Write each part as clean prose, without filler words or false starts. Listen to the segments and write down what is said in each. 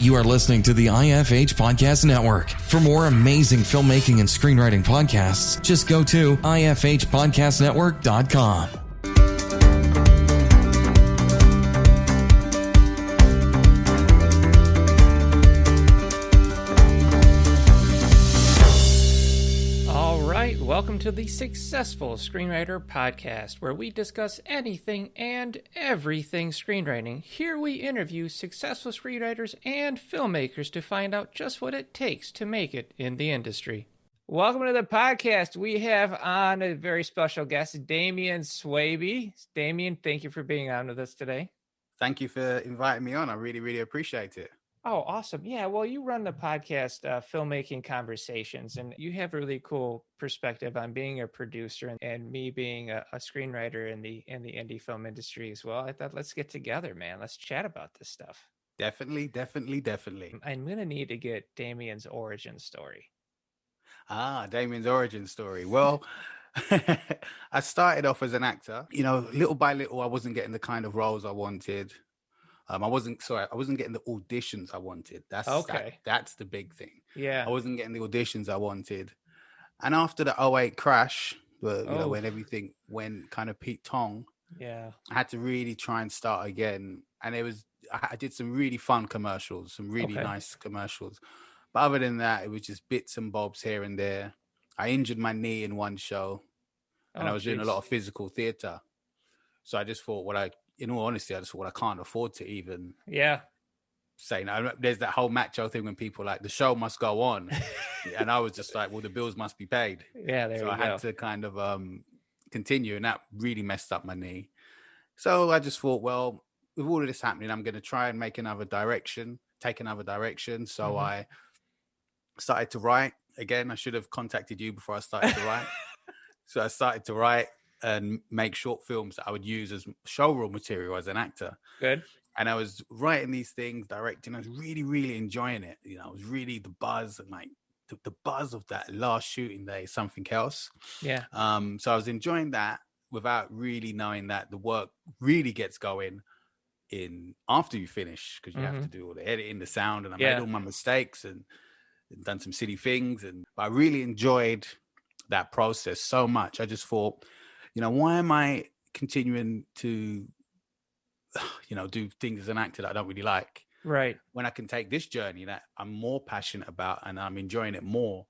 You are listening to the IFH Podcast Network. For more amazing filmmaking and screenwriting podcasts, just go to ifhpodcastnetwork.com. Welcome to the Successful Screenwriter Podcast, where we discuss anything and everything screenwriting. Here we interview successful screenwriters and filmmakers to find out just what it takes to make it in the industry. Welcome to the podcast. We have on a very special guest, Damien Swaby. Damien, thank you for being on with us today. Thank you for inviting me on. I really appreciate it. Oh, awesome. Yeah, well, you run the podcast, Filmmaking Conversations, and you have a really cool perspective on being a producer and me being a screenwriter in the indie film industry as well. I thought, let's get together, man. Let's chat about this stuff. Definitely. I'm going to need to get Damien's origin story. Damien's origin story. Well, I started off as an actor. You know, little by little, I wasn't getting the kind of roles I wanted. I wasn't getting the auditions I wanted. That's the big thing. Yeah. I wasn't getting the auditions I wanted. And after the 2008 crash, when everything went kind of Pete Tong, yeah, I had to really try and start again. And I did some really fun commercials, some really nice commercials. But other than that, it was just bits and bobs here and there. I injured my knee in one show, and I was doing a lot of physical theater. So I just thought, in all honesty, I can't afford to even say no. There's that whole macho thing when people like the show must go on. And I was just like, well, the bills must be paid. Yeah, there you go. So I had to kind of continue, and that really messed up my knee. So I just thought, well, with all of this happening, I'm going to try and take another direction. So I started to write again. I should have contacted you before I started to write. So I started to write and make short films that I would use as showreel material as an actor. Good. And I was writing these things, directing. I was really enjoying it. You know, it was really the buzz and like the buzz of that last shooting day, something else. Yeah. So I was enjoying that without really knowing that the work really gets going in after you finish, because you have to do all the editing, the sound, and I made all my mistakes and done some silly things. But I really enjoyed that process so much. I just thought, why am I continuing to, do things as an actor that I don't really like? Right. When I can take this journey that I'm more passionate about and I'm enjoying it more,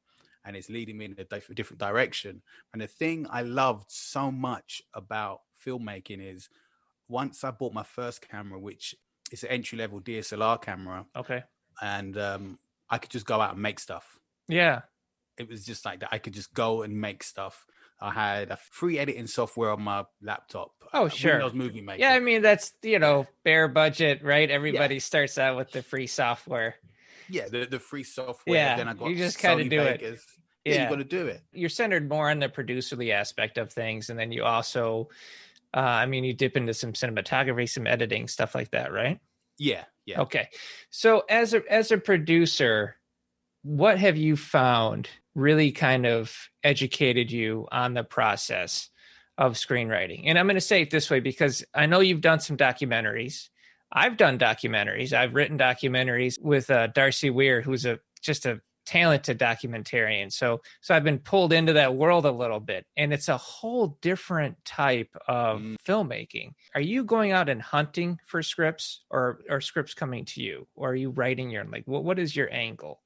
and it's leading me in a different direction. And the thing I loved so much about filmmaking is once I bought my first camera, which is an entry-level DSLR camera. Okay. And I could just go out and make stuff. Yeah. It was just like that. I could just go and make stuff. I had a free editing software on my laptop. Oh, sure. Windows Movie Maker. Yeah, I mean, that's, bare budget, right? Everybody starts out with the free software. Yeah, the free software. Yeah, then I got you just kind of do Vegas. it. Yeah, you got to do it. You're centered more on the producerly aspect of things. And then you also, you dip into some cinematography, some editing, stuff like that, right? Yeah. Okay. So as a producer, what have you found really kind of educated you on the process of screenwriting? And I'm going to say it this way, because I know you've done some documentaries. I've done documentaries. I've written documentaries with Darcy Weir, who's just a talented documentarian. So I've been pulled into that world a little bit, and it's a whole different type of filmmaking. Are you going out and hunting for scripts, or are scripts coming to you, or are you writing your, what is your angle?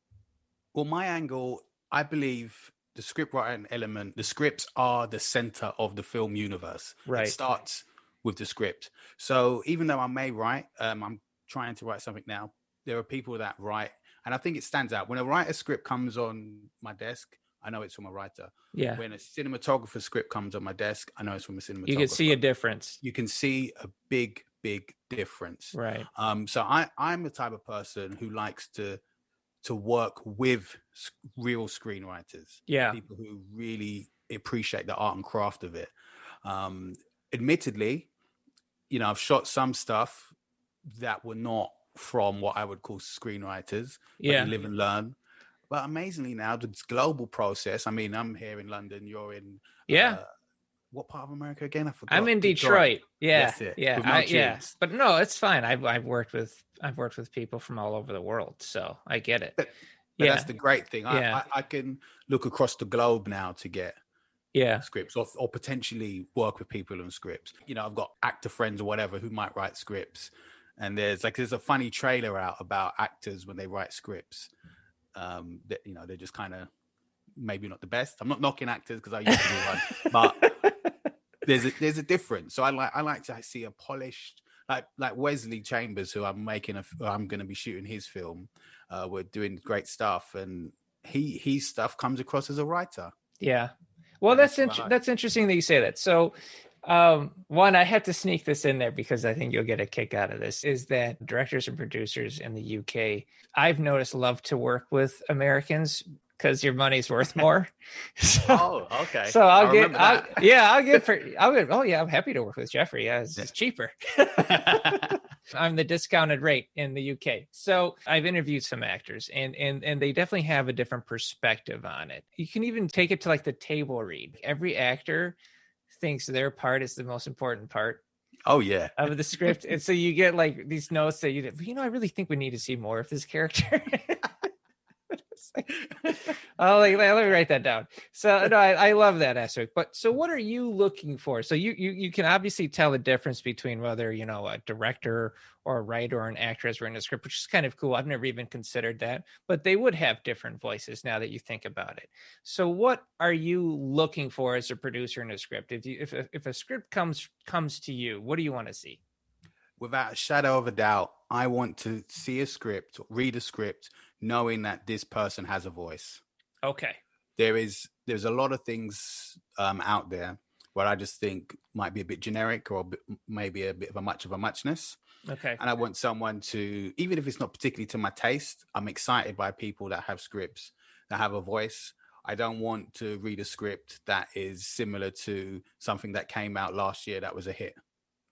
Well, my angle, I believe the scriptwriting element, the scripts are the center of the film universe. Right. It starts with the script. So even though I may write, I'm trying to write something now, there are people that write, and I think it stands out. When a writer's script comes on my desk, I know it's from a writer. Yeah. When a cinematographer script comes on my desk, I know it's from a cinematographer. You can see a difference. You can see a big difference. Right. So I'm the type of person who likes to work with real screenwriters. Yeah. People who really appreciate the art and craft of it. Admittedly, I've shot some stuff that were not from what I would call screenwriters. Yeah. But you live and learn. But amazingly now, this global process, I'm here in London, you're in what part of America again? I forgot. I'm in Detroit. Yeah, That's it. yeah, With no yeah. tubes. But no, it's fine. I've worked with people from all over the world, so I get it. But Yeah, that's the great thing. Yeah. I can look across the globe now to get yeah, scripts or potentially work with people on scripts. You know, I've got actor friends or whatever who might write scripts. And there's a funny trailer out about actors when they write scripts. That, you know, they're just kind of maybe not the best. I'm not knocking actors because I used to be one, but there's a difference. So I like to see a polished, like Wesley Chambers, who I'm going to be shooting his film. We're doing great stuff, and his stuff comes across as a writer. Yeah. Well, that's interesting that you say that. So, one, I have to sneak this in there because I think you'll get a kick out of this, is that directors and producers in the UK, I've noticed, love to work with Americans because your money's worth more. So, okay. So I'm happy to work with Geoffrey. Yeah, it's cheaper. I'm the discounted rate in the UK. So I've interviewed some actors and they definitely have a different perspective on it. You can even take it to like the table read. Every actor thinks their part is the most important part. Oh yeah. Of the script. And so you get like these notes that I really think we need to see more of this character. Let me write that down. So no, I love that aspect. But so what are you looking for? So you can obviously tell the difference between whether, you know, a director or a writer or an actor has written a script, which is kind of cool. I've never even considered that, but they would have different voices now that you think about it. So what are you looking for as a producer in a script? If a script comes to you, what do you want to see? Without a shadow of a doubt, I want to see a script, read a script, knowing that this person has a voice. Okay. There's a lot of things out there where I just think might be a bit generic or maybe a bit of a muchness. Okay. And I want someone to, even if it's not particularly to my taste, I'm excited by people that have scripts, that have a voice. I don't want to read a script that is similar to something that came out last year that was a hit.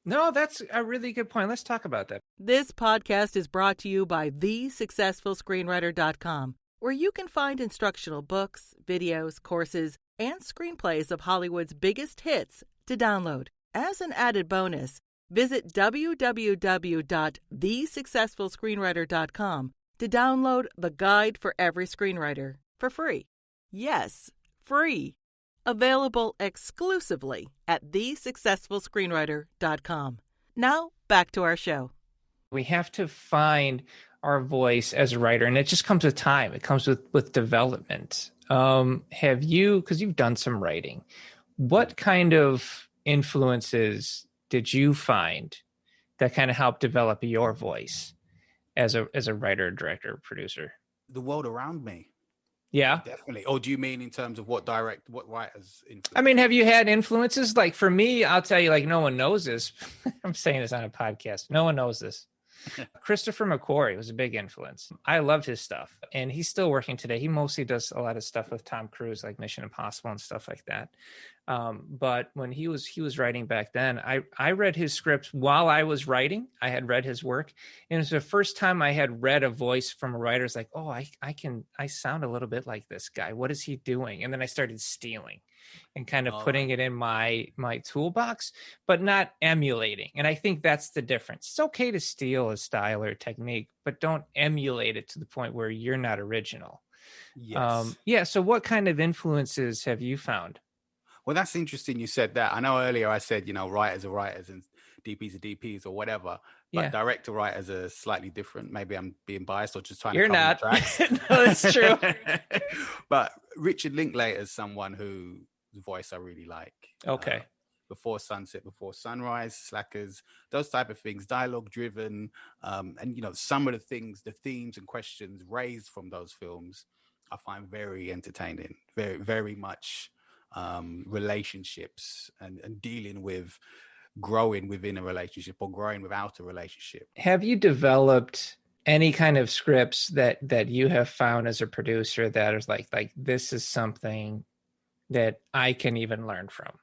No, that's a really good point. Let's talk about that. This podcast is brought to you by thesuccessfulscreenwriter.com, where you can find instructional books, videos, courses, and screenplays of Hollywood's biggest hits to download. As an added bonus, visit www.thesuccessfulscreenwriter.com to download the Guide for Every Screenwriter for free. Yes, free. Available exclusively at thesuccessfulscreenwriter.com. Now, back to our show. We have to find our voice as a writer, and it just comes with time. It comes with development. Have you, because you've done some writing, what kind of influences did you find that kind of helped develop your voice as a writer, director, producer? The world around me. Yeah, definitely. Or do you mean in terms of what writers influence? I mean, have you had influences? Like for me, I'll tell you, like no one knows this. I'm saying this on a podcast. No one knows this. Christopher McQuarrie was a big influence. I loved his stuff, and he's still working today. He mostly does a lot of stuff with Tom Cruise, like Mission Impossible and stuff like that. But when he was writing back then, I read his scripts while I was writing. I had read his work, and it was the first time I had read a voice from a writer. It's like, oh, I sound a little bit like this guy. What is he doing? And then I started stealing and kind of putting it in my toolbox, but not emulating. And I think that's the difference. It's okay to steal a style or technique, but don't emulate it to the point where you're not original. Yes. So what kind of influences have you found? Well, that's interesting you said that. I know earlier I said, you know, writers are writers and DPs are DPs or whatever, but director writers are slightly different. Maybe I'm being biased or just trying You're to cover not. the tracks. No, that's true. But Richard Linklater is someone whose voice I really like. Okay. Before Sunset, Before Sunrise, Slackers, those type of things, dialogue driven. And, you know, some of the things, the themes and questions raised from those films, I find very entertaining, very, very much relationships and dealing with growing within a relationship or growing without a relationship. Have you developed any kind of scripts that you have found as a producer that is like this is something that I can even learn from?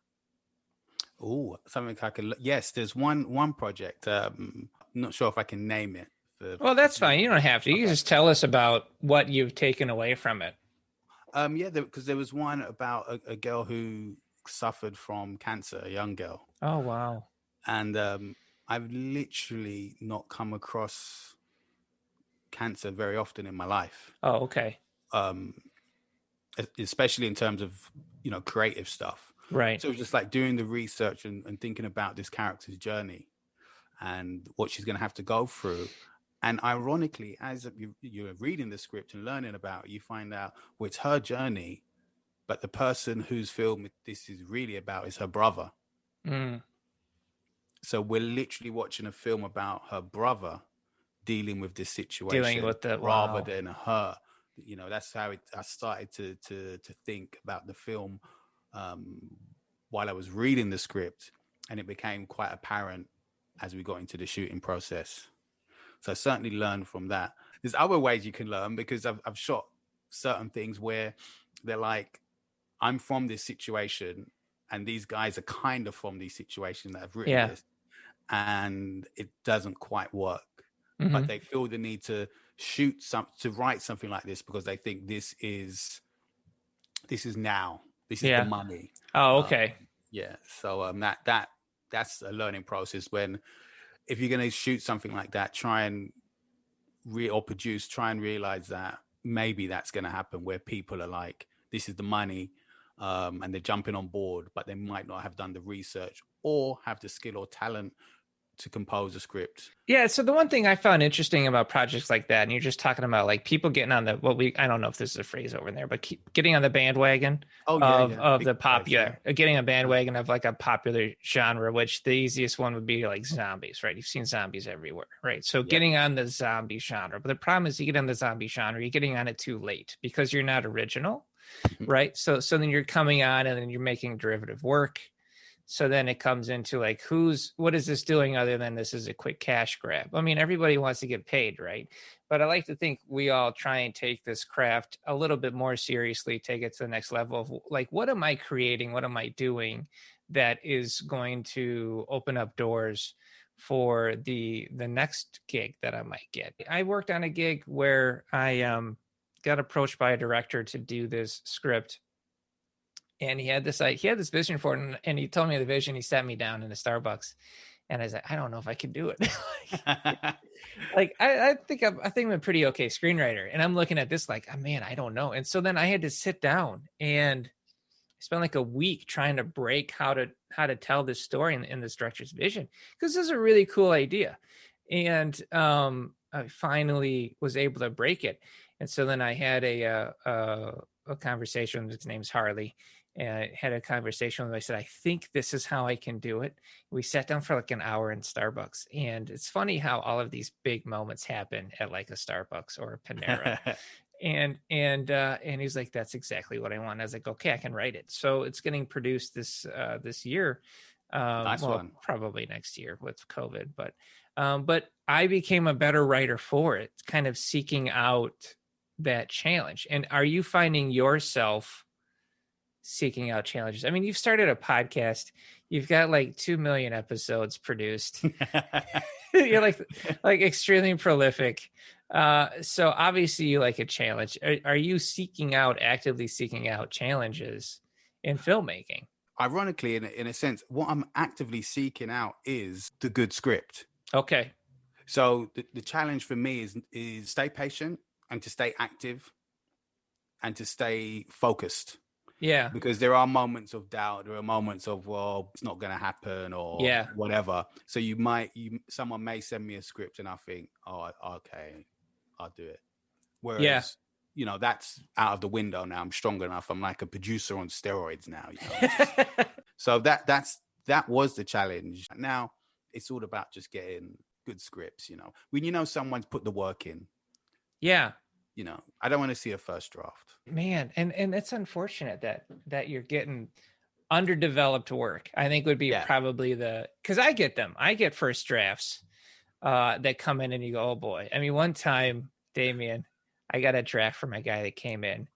Oh, something I can. Yes, there's one project. I'm not sure if I can name it. Well, that's fine. You don't have to. You can just tell us about what you've taken away from it. Because there was one about a girl who suffered from cancer, a young girl. Oh, wow. And I've literally not come across cancer very often in my life. Oh, okay. Especially in terms of, creative stuff. Right. So it was just like doing the research and thinking about this character's journey and what she's going to have to go through. And ironically, as you're reading the script and learning about it, you find out, well, it's her journey, but the person whose film this is really about is her brother. Mm. So we're literally watching a film about her brother dealing with this situation, Dealing with the rather than her. That's how I started to think about the film while I was reading the script, and it became quite apparent as we got into the shooting process. So I certainly learned from that. There's other ways you can learn, because I've shot certain things where they're like, I'm from this situation, and these guys are kind of from these situations that I've written this, and it doesn't quite work. Mm-hmm. But they feel the need to write something like this because they think this is now. This is the money. Oh, okay. So that's a learning process. If you're going to shoot something like that, try and realize that maybe that's going to happen, where people are like, this is the money, and they're jumping on board, but they might not have done the research or have the skill or talent to compose a script. Yeah. So the one thing I found interesting about projects like that, and you're just talking about like people getting on I don't know if this is a phrase over there, but getting on the bandwagon of the popular, getting a bandwagon of like a popular genre, which the easiest one would be like zombies, right? You've seen zombies everywhere, right? So getting on the zombie genre, but the problem is you get on the zombie genre, you're getting on it too late because you're not original, right? So then you're coming on and then you're making derivative work. So then it comes into like, what is this doing other than this is a quick cash grab? I mean, everybody wants to get paid, right? But I like to think we all try and take this craft a little bit more seriously, take it to the next level of like, what am I creating? What am I doing that is going to open up doors for the next gig that I might get? I worked on a gig where I got approached by a director to do this script. And he had this vision for it, and he told me the vision. He sat me down in a Starbucks, and I was like, I don't know if I can do it. I think I'm a pretty okay screenwriter, and I'm looking at this like, oh, man, I don't know. And so then I had to sit down and spend like a week trying to break how to tell this story in this director's vision, because this is a really cool idea. And I finally was able to break it. And so then I had a conversation. His name's Harley. And I had a conversation with him. I said, I think this is how I can do it. We sat down for like an hour in Starbucks. And it's funny how all of these big moments happen at like a Starbucks or a Panera. and he's like, that's exactly what I want. I was like, okay, I can write it. So it's getting produced this year. Nice one. Probably next year with COVID. But I became a better writer for it, kind of seeking out that challenge. And are you finding yourself seeking out challenges? I mean, you've started a podcast, you've got like 2 million episodes produced. You're like extremely prolific. So obviously you like a challenge. Are you actively seeking out challenges in filmmaking? Ironically, in a sense, what I'm actively seeking out is the good script. Okay. So the challenge for me is stay patient and to stay active and to stay focused. Yeah. Because there are moments of doubt. There are moments of, well, it's not going to happen or whatever. So someone may send me a script and I think, oh, okay, I'll do it. Whereas, that's out of the window now. I'm strong enough. I'm like a producer on steroids now. So that was the challenge. Now it's all about just getting good scripts, when someone's put the work in. Yeah. I don't want to see a first draft. Man, and it's unfortunate that you're getting underdeveloped work. I think would be probably because I get them. I get first drafts that come in and you go, oh boy. I mean, one time, Damien, I got a draft from a guy that came in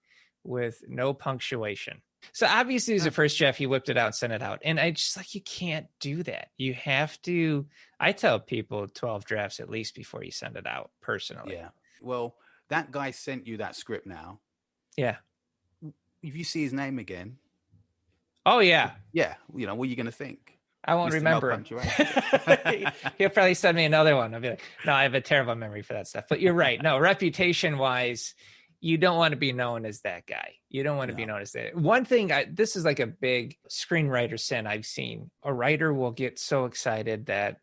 with no punctuation. So obviously it was the first draft. He whipped it out and sent it out. And I just like, you can't do that. You have to, I tell people 12 drafts at least before you send it out personally. Yeah. Well, that guy sent you that script now. Yeah. If you see his name again, Oh yeah. Yeah, you know, what are you going to think? I won't Mr. No remember him. punctuation. He'll probably send me another one. I'll be like, no, I have a terrible memory for that stuff. But you're right. No, reputation wise, you don't want to be known as that guy. You don't want to be known as that. One thing, this is like a big screenwriter sin I've seen. A writer will get so excited that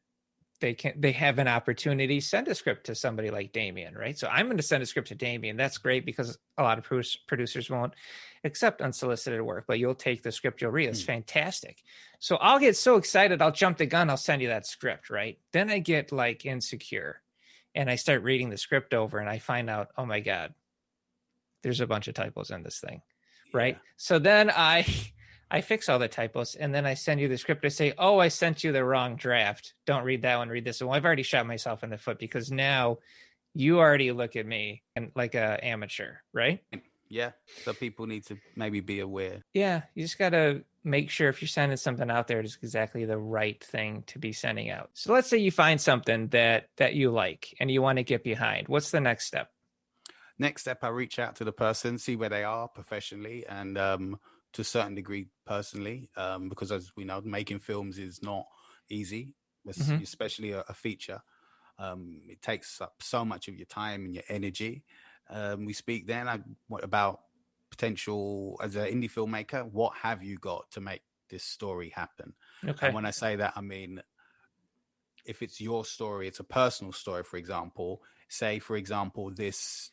they have an opportunity, send a script to somebody like Damien, right? So I'm going to send a script to Damien. That's great because a lot of producers won't accept unsolicited work, but you'll take the script, you'll read. It's fantastic. So I'll get so excited, I'll jump the gun, I'll send you that script, right? Then I get like insecure and I start reading the script over and I find out, oh my God, there's a bunch of typos in this thing, right? So then I fix all the typos and then I send you the script. I say, oh, I sent you the wrong draft. Don't read that one, read this one. I've already shot myself in the foot because now you already look at me and like an amateur, right? Yeah. So people need to maybe be aware. Yeah. You just got to make sure if you're sending something out there, it's exactly the right thing to be sending out. So let's say you find something that you like and you want to get behind. What's the next step? Next step, I reach out to the person, see where they are professionally and to a certain degree personally, because as we know, making films is not easy, especially a feature. It takes up so much of your time and your energy. We speak then about potential as an indie filmmaker. What have you got to make this story happen? Okay. And when I say that, I mean, if it's your story, it's a personal story, for example, say, for example, this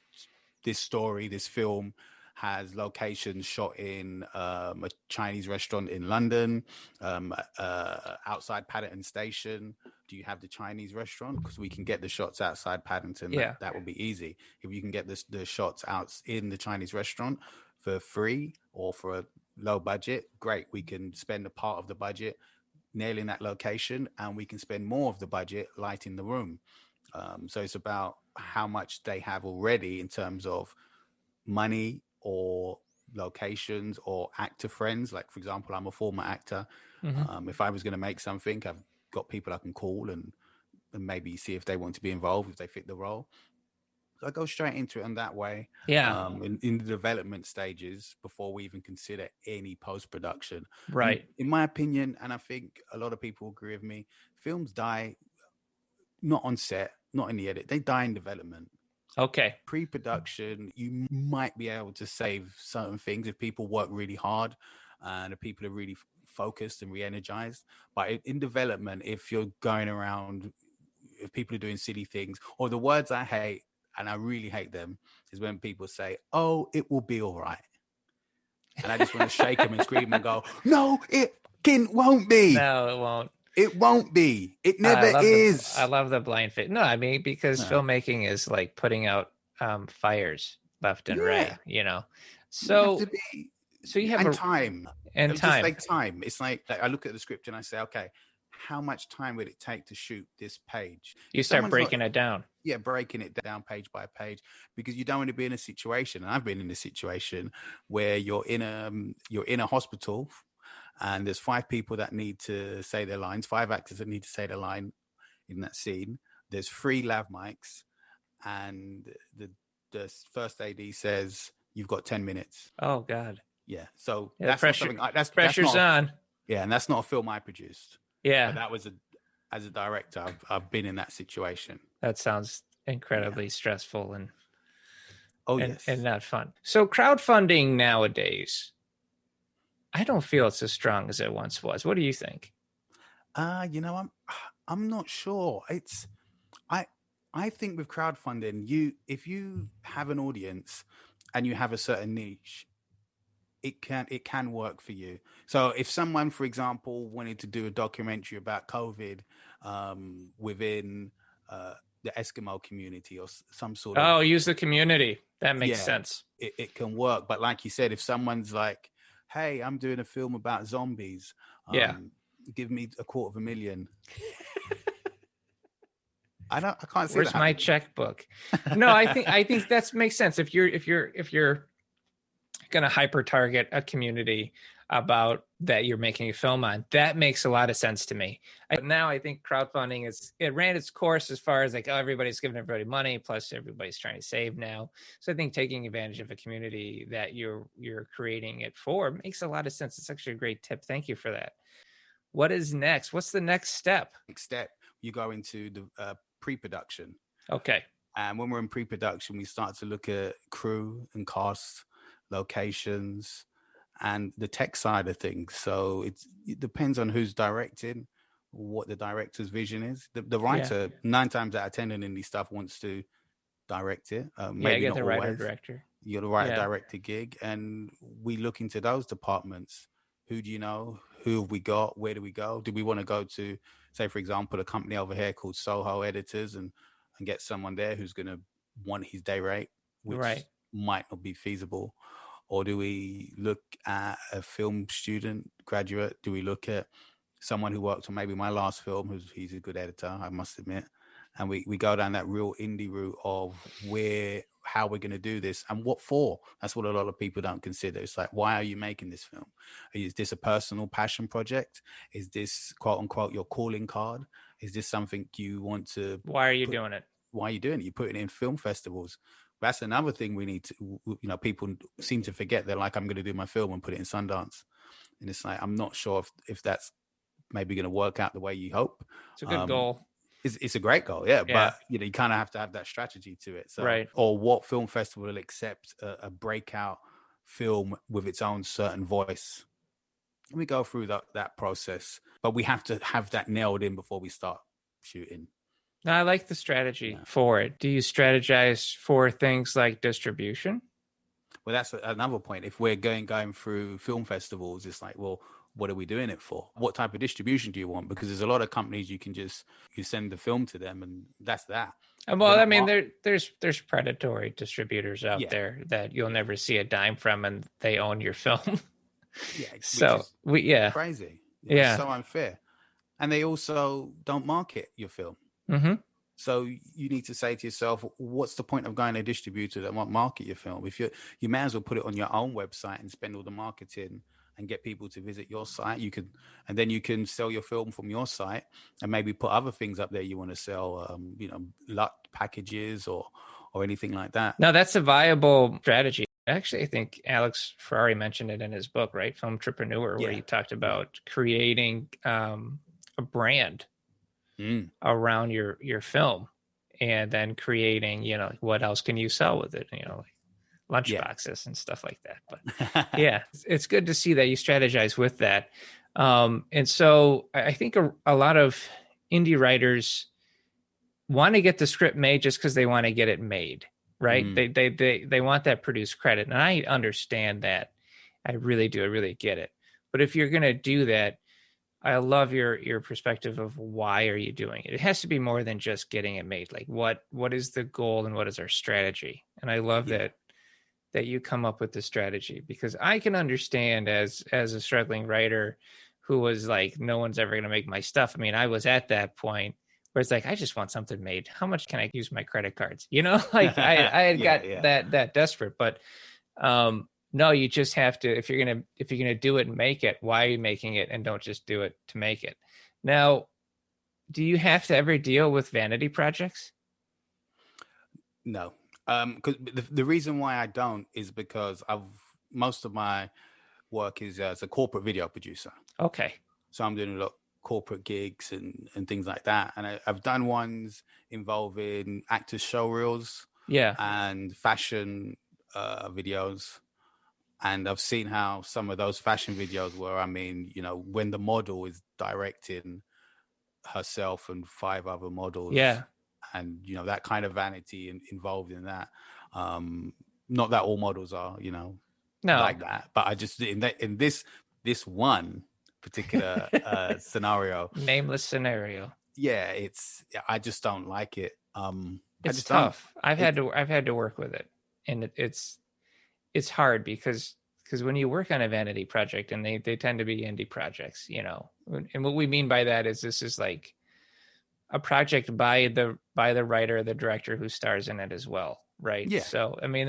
story, this film has locations shot in a Chinese restaurant in London, outside Paddington Station. Do you have the Chinese restaurant? Because we can get the shots outside Paddington. Yeah. That would be easy. If you can get the shots out in the Chinese restaurant for free or for a low budget, great. We can spend a part of the budget nailing that location and we can spend more of the budget lighting the room. So it's about how much they have already in terms of money or locations or actor friends. Like, for example, I'm a former actor. If I was going to make something, I've got people I can call and maybe see if they want to be involved, if they fit the role. So I go straight into it in that way. Yeah. In the development stages before we even consider any post-production. Right. In my opinion, and I think a lot of people agree with me, films die not on set, not in the edit. They die in development. Okay. Pre-production, you might be able to save certain things if people work really hard and if people are really focused and re-energized. But in development, if you're going around, if people are doing silly things, or the words I hate, and I really hate them, is when people say, oh, it will be all right. And I just want to shake them and scream and go, no, it won't be. No, it won't. It won't be. It never is. I love the blind faith. No, I mean, because filmmaking is like putting out fires left and right, you know. So you have time. And time. Just like time. It's like I look at the script and I say, okay, how much time would it take to shoot this page? You start breaking it down. Yeah, breaking it down page by page, because you don't want to be in a situation, and I've been in a situation where you're in a hospital and there's 5 people that need to say their lines, 5 actors that need to say their line in that scene. There's 3 lav mics and the first AD says, you've got 10 minutes. Oh God. Yeah. So that's pressure's on. Yeah. And that's not a film I produced. Yeah. But that was as a director, I've been in that situation. That sounds incredibly stressful and not fun. So crowdfunding nowadays, I don't feel it's as strong as it once was. What do you think? I'm not sure. I think with crowdfunding, if you have an audience and you have a certain niche, it can work for you. So if someone, for example, wanted to do a documentary about COVID within the Eskimo community or some sort of... use the community. That makes sense. It can work. But like you said, if someone's like, hey, I'm doing a film about zombies. Give me $250,000. I can't say Where's my checkbook? No, I think that makes sense. If you're going to hyper target a community, about that you're making a film on. That makes a lot of sense to me. Now I think crowdfunding it ran its course as far as like, oh, everybody's giving everybody money, plus everybody's trying to save now. So I think taking advantage of a community that you're creating it for makes a lot of sense. It's actually a great tip. Thank you for that. What is next? What's the next step? Next step, you go into the pre-production. Okay. And when we're in pre-production, we start to look at crew and cast, locations, and the tech side of things. So it depends on who's directing, what the director's vision is. The writer, 9 times out of 10 in indie stuff, wants to direct it. Maybe get not the always. writer-director. You're the writer-director gig. And we look into those departments. Who do you know? Who have we got? Where do we go? Do we want to go to, say, for example, a company over here called Soho Editors and get someone there who's going to want his day rate, which might not be feasible? Or do we look at a film student, graduate? Do we look at someone who worked on maybe my last film, he's a good editor, I must admit. And we go down that real indie route of how we're going to do this and what for. That's what a lot of people don't consider. It's like, why are you making this film? Is this a personal passion project? Is this, quote unquote, your calling card? Is this something you want to... Why are you doing it? Why are you doing it? You put it in film festivals. That's another thing we need to, people seem to forget. They're like, I'm going to do my film and put it in Sundance. And it's like, I'm not sure if that's maybe going to work out the way you hope. It's a good goal. It's a great goal, yeah. But, you kind of have to have that strategy to it. So, or what film festival will accept a breakout film with its own certain voice? And we go through that process. But we have to have that nailed in before we start shooting. Now, I like the strategy for it. Do you strategize for things like distribution? Well, that's another point. If we're going through film festivals, it's like, well, what are we doing it for? What type of distribution do you want? Because there's a lot of companies you send the film to them and that's that. And well, I mean, there's predatory distributors out there that you'll never see a dime from and they own your film. So crazy. Yeah. It's so unfair. And they also don't market your film. Mm-hmm. So you need to say to yourself, what's the point of going to a distributor that won't market your film? If you may as well put it on your own website and spend all the marketing and get people to visit your site. And then you can sell your film from your site and maybe put other things up there you want to sell, lot packages or anything like that. No, that's a viable strategy. Actually, I think Alex Ferrari mentioned it in his book, right? Film Entrepreneur, where he talked about creating a brand around your film and then creating, what else can you sell with it? Lunch boxes and stuff like that. But it's good to see that you strategize with that. And so I think a lot of indie writers want to get the script made just because they want to get it made, right? They want that produced credit. And I understand that. I really do. I really get it. But if you're going to do that, I love your perspective of why are you doing it? It has to be more than just getting it made. Like what is the goal and what is our strategy? And I love that you come up with the strategy, because I can understand as a struggling writer who was like, no one's ever going to make my stuff. I mean, I was at that point where it's like, I just want something made. How much can I use my credit cards? Like I had got that desperate, but no, you just have to, if you're going to do it and make it, why are you making it? And don't just do it to make it. Now, do you have to ever deal with vanity projects? No. Because the reason why I don't is because most of my work is as a corporate video producer. Okay. So I'm doing a lot of corporate gigs and things like that. And I've done ones involving actors' show reels and fashion videos. And I've seen how some of those fashion videos were, when the model is directing herself and 5 other models. Yeah. And, that kind of vanity involved in that. Not that all models are, like that. But I just, in this one particular scenario. Nameless scenario. Yeah, I just don't like it. It's tough. I've had to work with it. And it's hard because when you work on a vanity project, and they tend to be indie projects, and what we mean by that is this is like a project by the writer, the director who stars in it as well, right? Yeah. So I mean,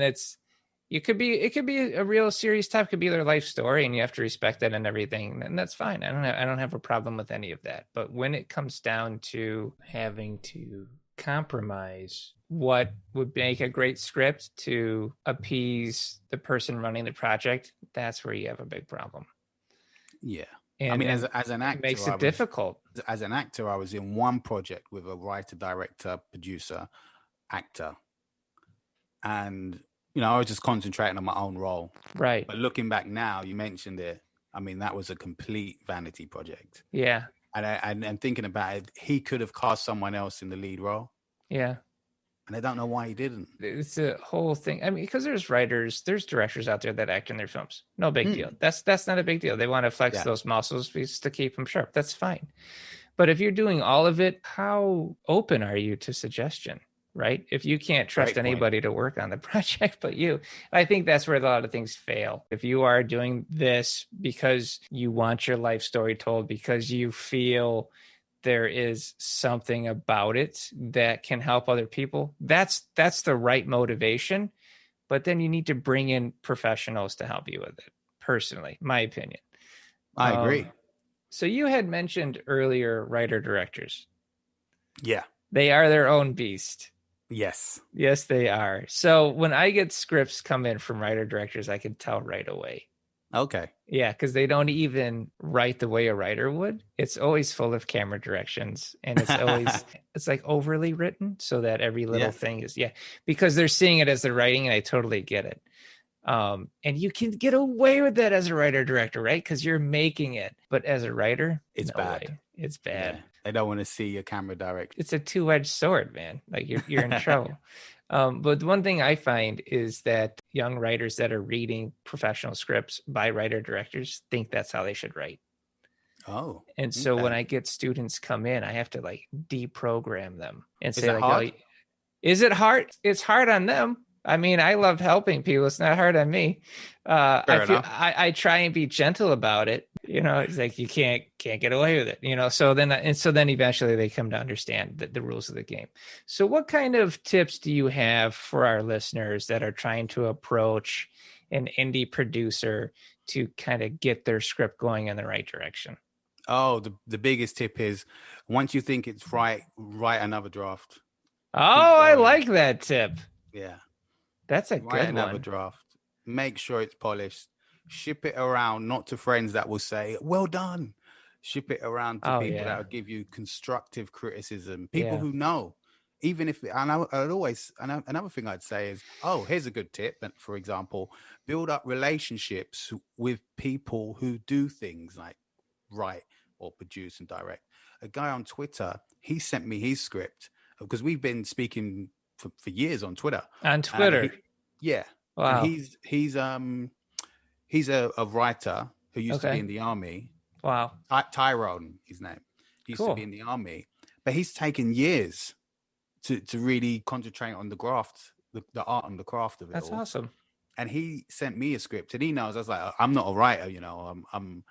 it could be a real serious topic, could be their life story, and you have to respect that and everything, and that's fine. I don't have a problem with any of that. But when it comes down to having to compromise what would make a great script to appease the person running the project, that's where you have a big problem. Yeah. And I mean, as an actor, it makes it difficult. As an actor, I was in one project with a writer, director, producer, actor. And, you know, I was just concentrating on my own role. Right. But looking back now, you mentioned it. I mean, that was a complete vanity project. Yeah. And thinking about it, he could have cast someone else in the lead role. Yeah. And I don't know why he didn't. It's a whole thing. I mean, because there's writers, there's directors out there that act in their films. No big deal. That's not a big deal. They want to flex those muscles to keep them sharp. That's fine. But if you're doing all of it, how open are you to suggestion? Right? If you can't trust anybody to work on the project but you, I think that's where a lot of things fail. If you are doing this because you want your life story told, because you feel there is something about it that can help other people, that's the right motivation. But then you need to bring in professionals to help you with it. Personally, my opinion. I agree. So you had mentioned earlier writer-directors. Yeah. They are their own beast. Yes. Yes, they are. So when I get scripts come in from writer-directors, I can tell right away. Okay. Yeah, because they don't even write the way a writer would. It's always full of camera directions, and it's always it's like overly written so that every little thing is because they're seeing it as they're writing, and I totally get it. And you can get away with that as a writer-director, right? Because you're making it. But as a writer, it's bad. Way. It's bad. Yeah. They don't want to see your camera direct. It's a two-edged sword, man. Like you're in trouble. But one thing I find is that young writers that are reading professional scripts by writer-directors think that's how they should write. Oh. And so when I get students come in, I have to like deprogram them and say, like, hard? Is it hard? It's hard on them. I mean, I love helping people. It's not hard on me. I try and be gentle about it. You know, it's like you can't get away with it. You know, so then eventually they come to understand the rules of the game. So, what kind of tips do you have for our listeners that are trying to approach an indie producer to kind of get their script going in the right direction? Oh, the biggest tip is once you think it's right, write another draft. Oh, I like that tip. Yeah. That's a good one. Another draft. Make sure it's polished. Ship it around, not to friends that will say, well done. Ship it around to people that will give you constructive criticism. People who know. Even if, another thing I'd say is, here's a good tip. And for example, build up relationships with people who do things like write or produce and direct. A guy on Twitter, he sent me his script because we've been speaking for years on Twitter. On Twitter. Wow. And he's a writer who used to be in the army. Wow. Tyrone, his name. He used to be in the army, but he's taken years to really concentrate on the craft, the art and the craft of it. That's awesome. And he sent me a script, and he knows. I was like, I'm not a writer, I'm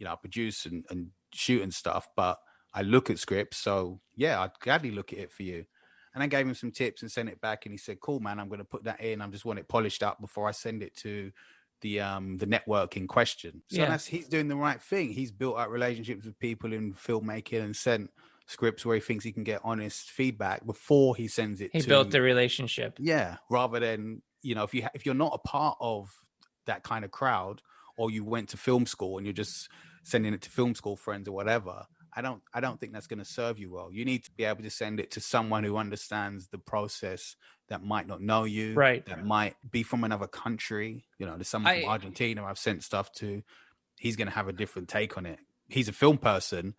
I produce and shoot and stuff, but I look at scripts. So I'd gladly look at it for you. And I gave him some tips and sent it back. And he said, cool, man, I'm going to put that in. I just want it polished up before I send it to the network in question. So he's doing the right thing. He's built up relationships with people in filmmaking and sent scripts where he thinks he can get honest feedback before he sends it. He built the relationship. Yeah. Rather than, if you're not a part of that kind of crowd, or you went to film school and you're just sending it to film school friends or whatever, I don't think that's going to serve you well. You need to be able to send it to someone who understands the process, that might not know you, right? That might be from another country. There's someone from Argentina I've sent stuff to. He's going to have a different take on it. He's a film person.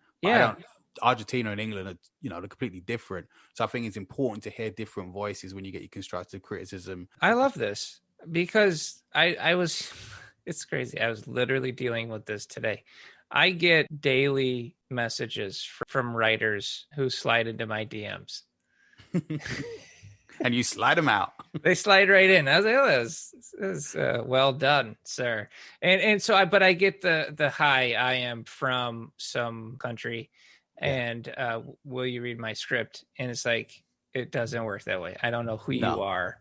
Argentina and England are, they're completely different. So I think it's important to hear different voices when you get your constructive criticism. I love this because it's crazy. I was literally dealing with this today. I get daily messages from writers who slide into my DMs. And you slide them out. They slide right in. I was like, this is well done, sir. And so I get the hi, I am from some country. And will you read my script? And it's like, it doesn't work that way. I don't know who you are.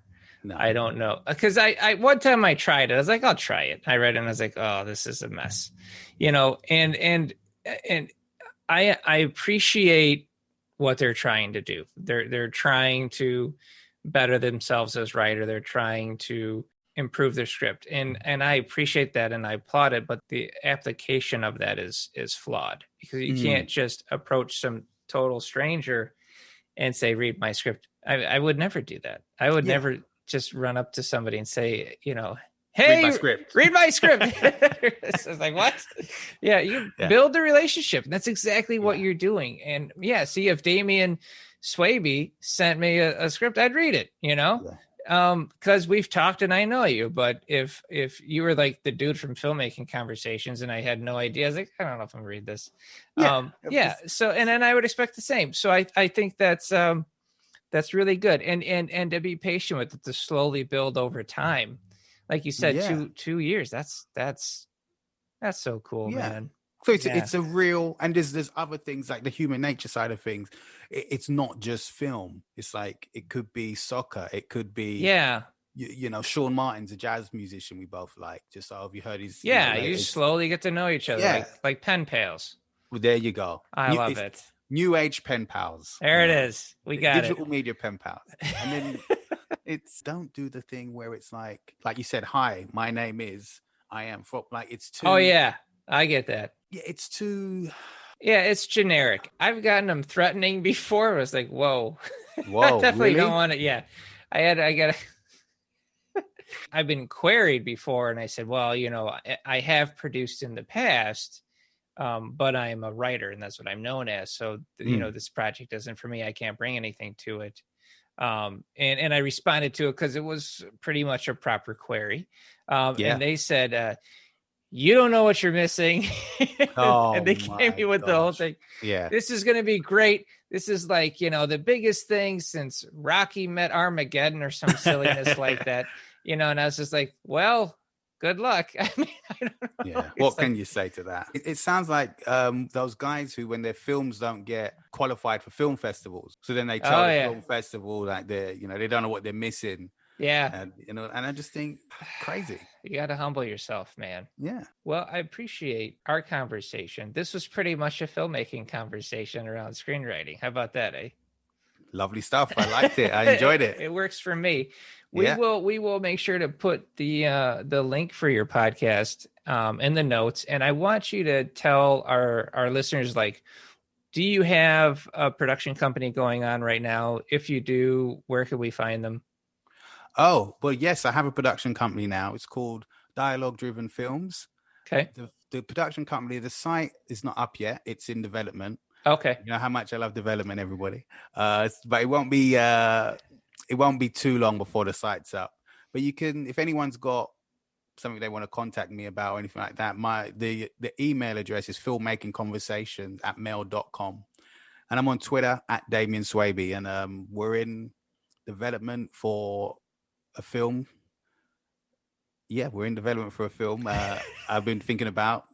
No. I don't know. Because I one time I tried it. I was like, I'll try it. I read it and I was like, oh, this is a mess. And I appreciate what they're trying to do. They're trying to better themselves as writer. They're trying to improve their script. And I appreciate that and I applaud it, but the application of that is flawed, because you can't just approach some total stranger and say, read my script. I would never do that. I would never just run up to somebody and say, hey, read my script. It's like, what? Yeah, you build the relationship. That's exactly what you're doing. And see, if Damien Swaby sent me a script, I'd read it, because we've talked and I know you. But if you were like the dude from Filmmaking Conversations and I had no idea, I was like, I don't know if I'm gonna read this. So, and then I would expect the same. So I think that's really good. And to be patient with it, to slowly build over time. Like you said, 2 years. That's so cool, man. So it's a real, and there's other things like the human nature side of things. It's not just film. It's like, it could be soccer. It could be, Sean Martin's a jazz musician we both like. Just so have you heard his? You slowly get to know each other, like pen pals. Well, there you go. I love it. New age pen pals. There it is. We got digital media pen pals. And then it's, don't do the thing where it's like you said, hi, my name is, I am from, like, it's too. Oh yeah, I get that. Yeah, it's too. Yeah, it's generic. I've gotten them threatening before. I was like, whoa. I definitely don't want it. Yeah, I've been queried before, and I said, well, I have produced in the past, but I'm a writer, and that's what I'm known as. So, this project isn't for me. I can't bring anything to it. And I responded to it because it was pretty much a proper query. And they said, you don't know what you're missing. And they came me with the whole thing. Yeah. This is going to be great. This is like, the biggest thing since Rocky met Armageddon or some silliness like that, and I was just like, well, good luck. I mean, I don't know. Yeah. What can you say to that? It sounds like those guys who, when their films don't get qualified for film festivals, so then they tell the film festival that they don't know what they're missing. Yeah. And I just think, crazy. You got to humble yourself, man. Yeah. Well, I appreciate our conversation. This was pretty much a filmmaking conversation around screenwriting. How about that, eh? Lovely stuff. I liked it. I enjoyed it. It works for me. We will make sure to put the link for your podcast in the notes. And I want you to tell our listeners, like, do you have a production company going on right now? If you do, where can we find them? Oh, well, yes, I have a production company now. It's called Dialogue Driven Films. Okay. The production company, the site is not up yet. It's in development. Okay. You know how much I love development, everybody. But it won't be too long before the site's up. But you can, if anyone's got something they want to contact me about or anything like that, the email address is filmmakingconversations@mail.com. And I'm on Twitter @Damien Swaby. And we're in development for a film. Yeah, we're in development for a film. I've been thinking about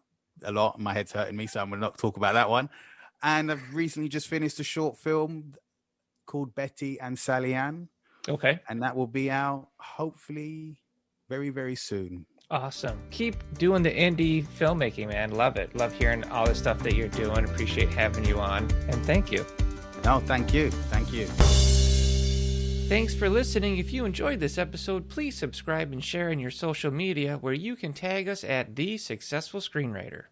a lot. My head's hurting me, so I'm going to not talk about that one. And I've recently just finished a short film called Betty and Sally Ann. Okay. And that will be out hopefully very, very soon. Awesome. Keep doing the indie filmmaking, man. Love it. Love hearing all the stuff that you're doing. Appreciate having you on. And thank you. No, thank you. Thank you. Thanks for listening. If you enjoyed this episode, please subscribe and share in your social media where you can tag us at The Successful Screenwriter.